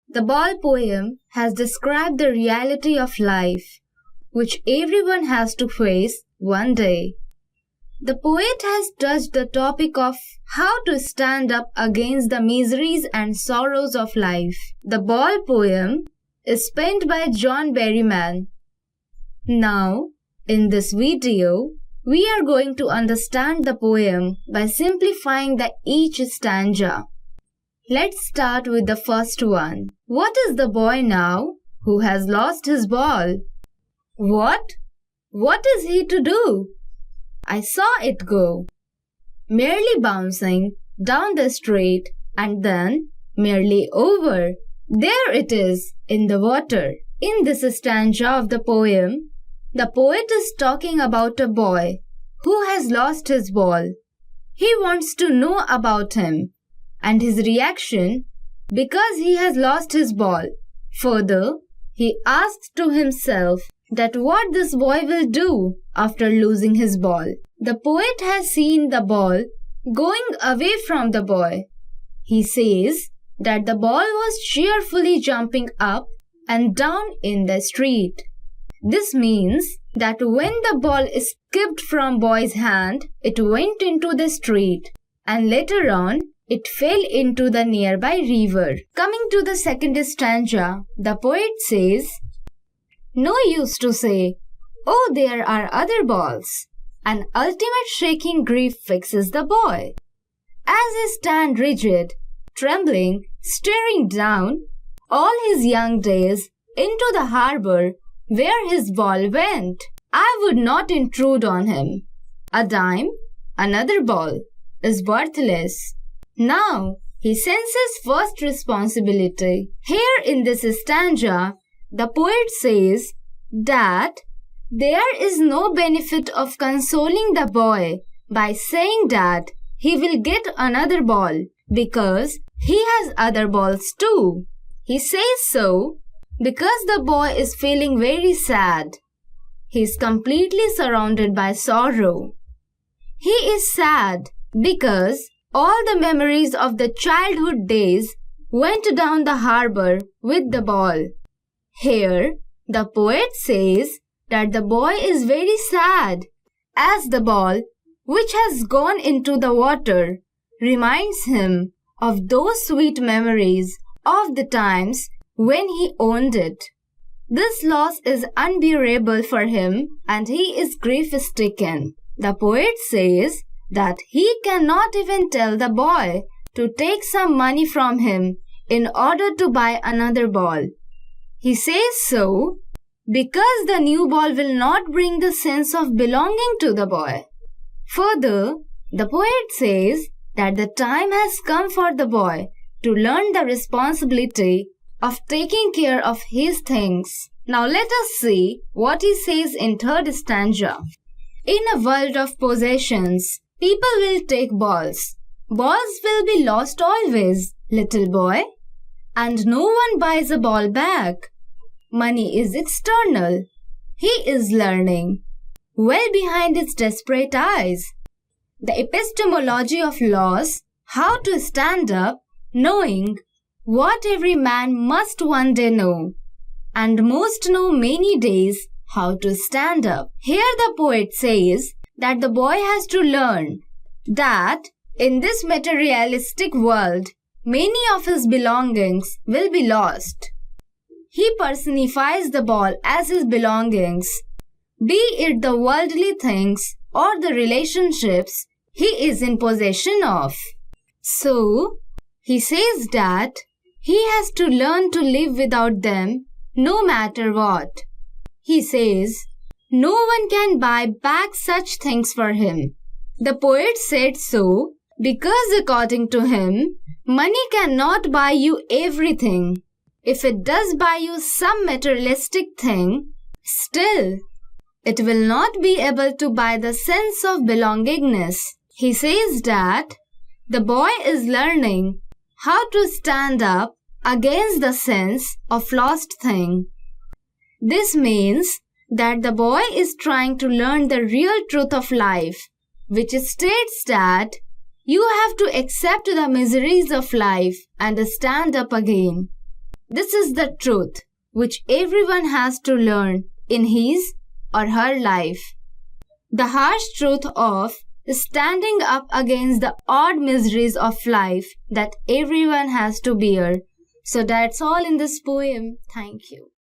The ball poem has described the reality of life, which everyone has to face one day. The poet has touched the topic of how to stand up against the miseries and sorrows of life. The ball poem is penned by John Berryman. Now, in this video, we are going to understand the poem by simplifying each stanza. Let's start with the first one. What is the boy now who has lost his ball? What? What is he to do? I saw it go, merely bouncing down the street and then merely over. There it is in the water. In this stanza of the poem, the poet is talking about a boy who has lost his ball. He wants to know about him and his reaction because he has lost his ball. Further, he asks to himself that what this boy will do after losing his ball. The poet has seen the ball going away from the boy. He says that the ball was cheerfully jumping up and down in the street. This means that when the ball escaped from boy's hand, it went into the street and later on it fell into the nearby river. Coming to the second stanza, the poet says, "No use to say, oh, there are other balls. An ultimate shaking grief fixes the boy. As he stands rigid, trembling, staring down all his young days into the harbor where his ball went, I would not intrude on him. A dime, another ball, is worthless. Now he senses first responsibility." Here in this stanza, the poet says that there is no benefit of consoling the boy by saying that he will get another ball because he has other balls too. He says so because the boy is feeling very sad. He is completely surrounded by sorrow. He is sad because all the memories of the childhood days went down the harbor with the ball. Here, the poet says that the boy is very sad as the ball, which has gone into the water, reminds him of those sweet memories of the times when he owned it. This loss is unbearable for him and he is grief-stricken. The poet says that he cannot even tell the boy to take some money from him in order to buy another ball. He says so because the new ball will not bring the sense of belonging to the boy. Further, the poet says that the time has come for the boy to learn the responsibility of taking care of his things. Now let us see what he says in third stanza. In a world of possessions, people will take balls. Balls will be lost always, little boy. And no one buys a ball back. Money is external. He is learning, well behind its desperate eyes. The epistemology of loss, how to stand up, knowing what every man must one day know, and most know many days how to stand up. Here the poet says that the boy has to learn that in this materialistic world, many of his belongings will be lost. He personifies the ball as his belongings, be it the worldly things or the relationships he is in possession of. So, he says that he has to learn to live without them no matter what. He says, no one can buy back such things for him. The poet said so because according to him, money cannot buy you everything. If it does buy you some materialistic thing, still, it will not be able to buy the sense of belongingness. He says that the boy is learning how to stand up against the sense of lost thing. This means that the boy is trying to learn the real truth of life, which states that you have to accept the miseries of life and stand up again. This is the truth which everyone has to learn in his or her life. The harsh truth of standing up against the odd miseries of life that everyone has to bear. So that's all in this poem. Thank you.